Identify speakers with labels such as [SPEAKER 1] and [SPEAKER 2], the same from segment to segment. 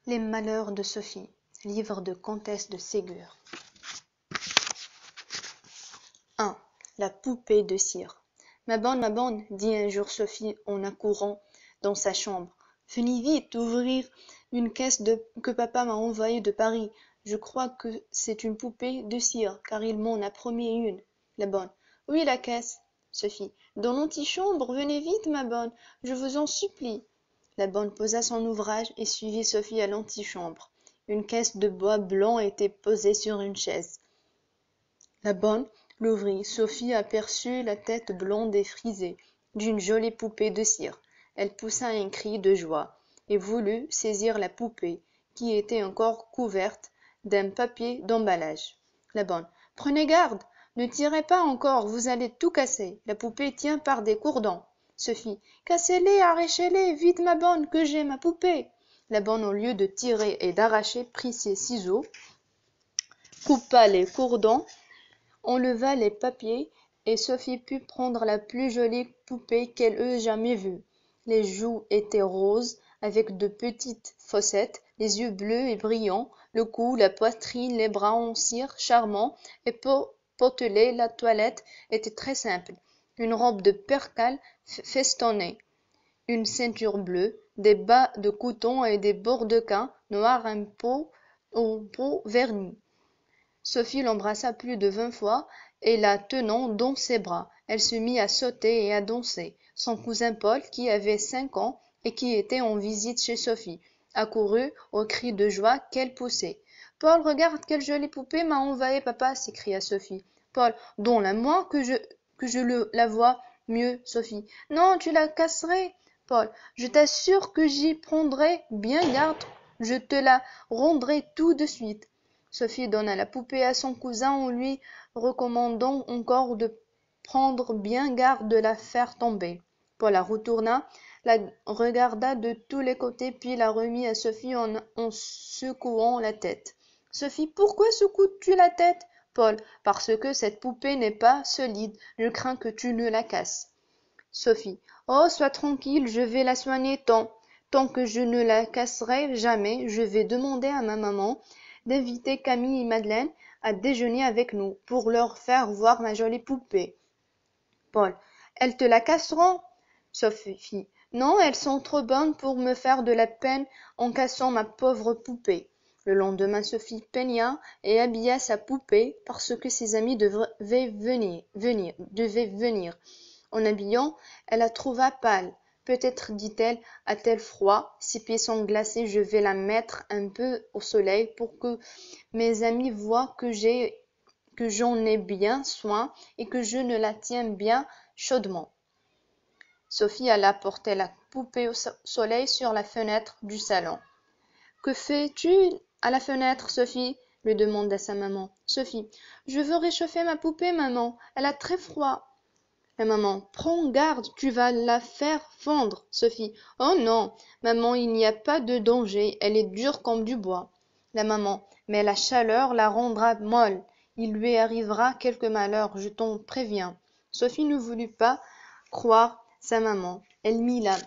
[SPEAKER 1] Les malheurs de Sophie, livre de Comtesse de Ségur. 1. La poupée de cire. Ma bonne, dit un jour Sophie en accourant dans sa chambre. Venez vite ouvrir une caisse que papa m'a envoyée de Paris. Je crois que c'est une poupée de cire, car il m'en a promis une. La bonne. Oui, la caisse. Sophie. Dans l'antichambre, venez vite, ma bonne, je vous en supplie. La bonne posa son ouvrage et suivit Sophie à l'antichambre. Une caisse de bois blanc était posée sur une chaise. La bonne l'ouvrit. Sophie aperçut la tête blonde et frisée d'une jolie poupée de cire. Elle poussa un cri de joie et voulut saisir la poupée, qui était encore couverte d'un papier d'emballage. La bonne. Prenez garde, ne tirez pas encore, vous allez tout casser. La poupée tient par des cordons. Sophie. Cassez-les, arrachez-les, vite ma bonne, que j'ai ma poupée. La bonne, au lieu de tirer et d'arracher, prit ses ciseaux, coupa les cordons, enleva les papiers, et Sophie put prendre la plus jolie poupée qu'elle eût jamais vue. Les joues étaient roses, avec de petites fossettes, les yeux bleus et brillants, le cou, la poitrine, les bras en cire, charmants et potelés. La toilette était très simple. Une robe de percale festonnée, une ceinture bleue, des bas de coton et des bordequins noirs en peau vernie. Sophie l'embrassa plus de 20 fois, et la tenant dans ses bras, elle se mit à sauter et à danser. Son cousin Paul, qui avait 5 ans et qui était en visite chez Sophie, accourut aux cris de joie qu'elle poussait. Paul, regarde quelle jolie poupée m'a envoyée papa, s'écria Sophie. Paul, donne-la-moi que je la vois mieux. Sophie, non, tu la casserais. Paul, je t'assure que j'y prendrai bien garde, je te la rendrai tout de suite. Sophie donna la poupée à son cousin en lui recommandant encore de prendre bien garde de la faire tomber. Paul la retourna, la regarda de tous les côtés, puis la remit à Sophie en secouant la tête. Sophie, pourquoi secoues-tu la tête? Paul, parce que cette poupée n'est pas solide, je crains que tu ne la casses. Sophie, oh, sois tranquille, je vais la soigner tant que je ne la casserai jamais. Je vais demander à ma maman d'inviter Camille et Madeleine à déjeuner avec nous, pour leur faire voir ma jolie poupée. Paul, elles te la casseront? Sophie, non, elles sont trop bonnes pour me faire de la peine en cassant ma pauvre poupée. Le lendemain, Sophie peigna et habilla sa poupée parce que ses amis devaient venir. En habillant, elle la trouva pâle. Peut-être, dit-elle, a-t-elle froid? Ses pieds sont glacés, je vais la mettre un peu au soleil pour que mes amis voient que j'en ai bien soin et que je ne la tiens bien chaudement. Sophie alla porter la poupée au soleil sur la fenêtre du salon. Que fais-tu à la fenêtre, Sophie? Lui demanda sa maman. Sophie, je veux réchauffer ma poupée, maman. Elle a très froid. La maman, prends garde, tu vas la faire fondre. Sophie, oh non, maman, il n'y a pas de danger, elle est dure comme du bois. La maman, mais la chaleur la rendra molle. Il lui arrivera quelque malheur, je t'en préviens. Sophie ne voulut pas croire sa maman. Elle mit la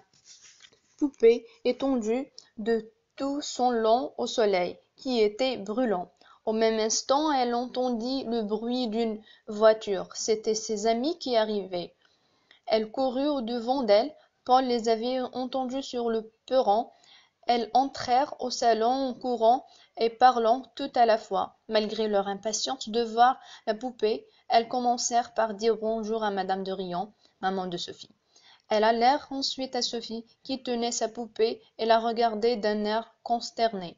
[SPEAKER 1] poupée étendue de tout son long au soleil, qui était brûlant. Au même instant, elle entendit le bruit d'une voiture. C'étaient ses amis qui arrivaient. Elle courut au-devant d'elle. Paul les avait entendus sur le perron. Elles entrèrent au salon en courant et parlant tout à la fois. Malgré leur impatience de voir la poupée, elles commencèrent par dire bonjour à madame de Rion, maman de Sophie. Elles allèrent ensuite à Sophie, qui tenait sa poupée et la regardait d'un air consterné.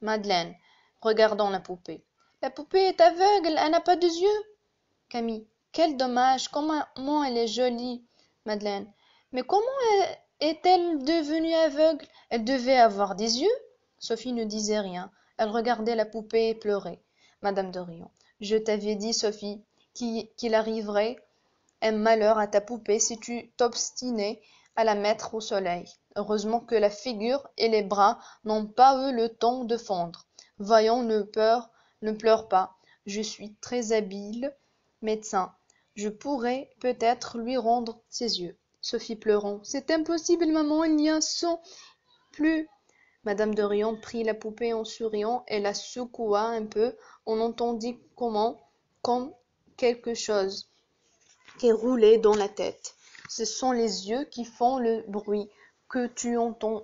[SPEAKER 1] Madeleine, regardant la poupée. La poupée est aveugle, elle n'a pas de yeux. Camille, quel dommage, comment elle est jolie. Madeleine, mais comment est-elle devenue aveugle? Elle devait avoir des yeux. Sophie ne disait rien. Elle regardait la poupée et pleurait. Madame de Rion, je t'avais dit, Sophie, qu'il arriverait un malheur à ta poupée si tu t'obstinais à la mettre au soleil. Heureusement que la figure et les bras n'ont pas eu le temps de fondre. Voyons, ne pleure pas. Je suis très habile médecin. Je pourrais peut-être lui rendre ses yeux. Sophie pleurant. C'est impossible, maman, il n'y a plus Madame de Rion prit la poupée en souriant et la secoua un peu. On entendit comme quelque chose qui roulait dans la tête. Ce sont les yeux qui font le bruit que tu entends,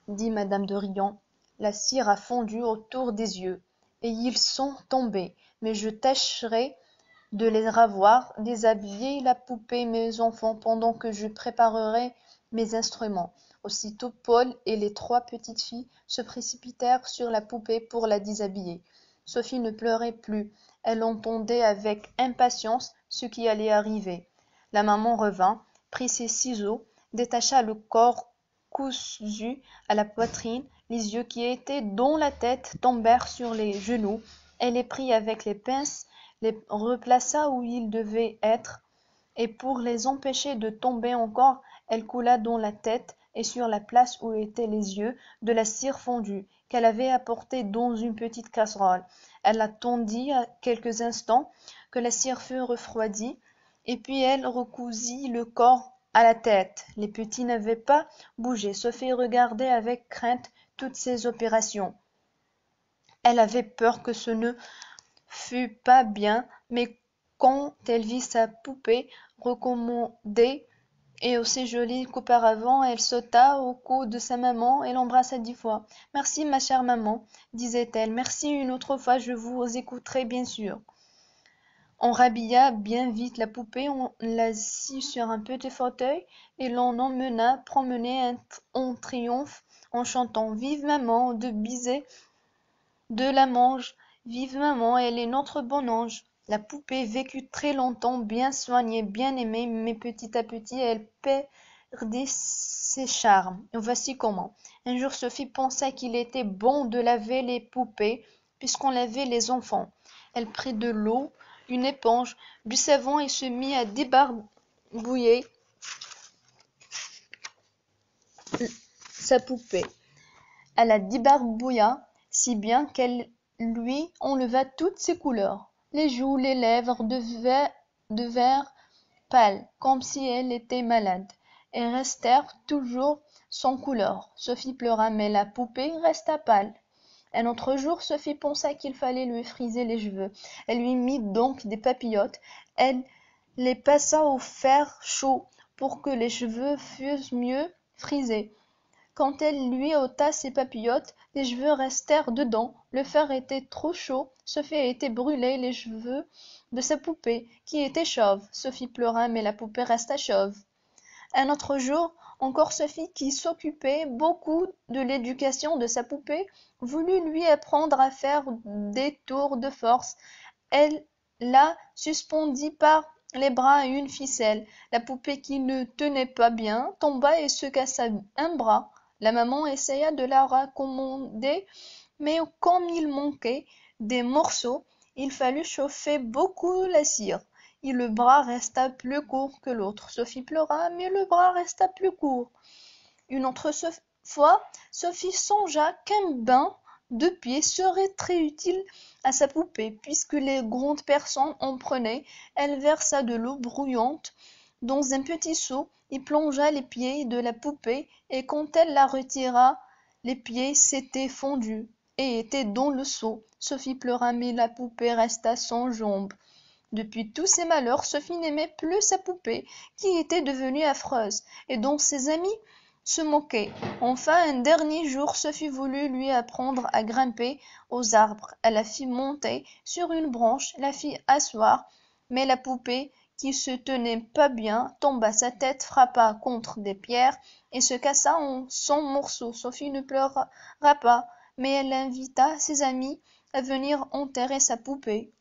[SPEAKER 1] dit Madame de Rion. La cire a fondu autour des yeux, et ils sont tombés, mais je tâcherai de les ravoir. Déshabillez la poupée, mes enfants, pendant que je préparerai mes instruments. Aussitôt Paul et les 3 petites filles se précipitèrent sur la poupée pour la déshabiller. Sophie ne pleurait plus. Elle entendait avec impatience ce qui allait arriver. La maman revint, prit ses ciseaux, détacha le corps cousu à la poitrine, les yeux qui étaient dans la tête tombèrent sur les genoux. Elle les prit avec les pinces, les replaça où ils devaient être, et pour les empêcher de tomber encore, elle coula dans la tête et sur la place où étaient les yeux de la cire fondue, qu'elle avait apportée dans une petite casserole. Elle attendit quelques instants que la cire fût refroidie, et puis elle recousit le corps à la tête. Les petits n'avaient pas bougé. Sophie regardait avec crainte toutes ces opérations. Elle avait peur que ce ne fût pas bien, mais quand elle vit sa poupée recommandée et aussi jolie qu'auparavant, elle sauta au cou de sa maman et l'embrassa 10 fois. « Merci, ma chère maman, disait-elle. Merci une autre fois, je vous écouterai bien sûr. » On rhabilla bien vite la poupée, on l'assit sur un petit fauteuil et l'on emmena promener en triomphe en chantant « Vive maman, de Bizet, de la Mange, vive maman, elle est notre bon ange. » La poupée vécut très longtemps, bien soignée, bien aimée, mais petit à petit elle perdait ses charmes. Voici comment. Un jour Sophie pensa qu'il était bon de laver les poupées, puisqu'on lavait les enfants. Elle prit de l'eau, une éponge, du savon et se mit à débarbouiller sa poupée. Elle la débarbouilla si bien qu'elle lui enleva toutes ses couleurs, les joues, les lèvres de vert pâle, comme si elle était malade, et restèrent toujours sans couleur. Sophie pleura, mais la poupée resta pâle. Un autre jour, Sophie pensa qu'il fallait lui friser les cheveux. Elle lui mit donc des papillotes. Elle les passa au fer chaud pour que les cheveux fussent mieux frisés. Quand elle lui ôta ses papillotes, les cheveux restèrent dedans. Le fer était trop chaud. Sophie a été brûlée les cheveux de sa poupée, qui était chauve. Sophie pleura, mais la poupée resta chauve. Un autre jour, encore Sophie, qui s'occupait beaucoup de l'éducation de sa poupée, voulut lui apprendre à faire des tours de force. Elle la suspendit par les bras à une ficelle. La poupée, qui ne tenait pas bien, tomba et se cassa un bras. La maman essaya de la raccommoder, mais comme il manquait des morceaux, il fallut chauffer beaucoup la cire, et le bras resta plus court que l'autre. Sophie pleura, mais le bras resta plus court. Une autre fois, Sophie songea qu'un bain de pieds serait très utile à sa poupée, puisque les grandes personnes en prenaient. Elle versa de l'eau bouillante dans un petit seau et plongea les pieds de la poupée, et quand elle la retira, les pieds s'étaient fondus et étaient dans le seau. Sophie pleura, mais la poupée resta sans jambes. Depuis tous ces malheurs, Sophie n'aimait plus sa poupée, qui était devenue affreuse, et dont ses amis se moquaient. Enfin, un dernier jour, Sophie voulut lui apprendre à grimper aux arbres. Elle la fit monter sur une branche, la fit asseoir, mais la poupée, qui se tenait pas bien, tomba, sa tête frappa contre des pierres et se cassa en 100 morceaux. Sophie ne pleura pas, mais elle invita ses amis à venir enterrer sa poupée.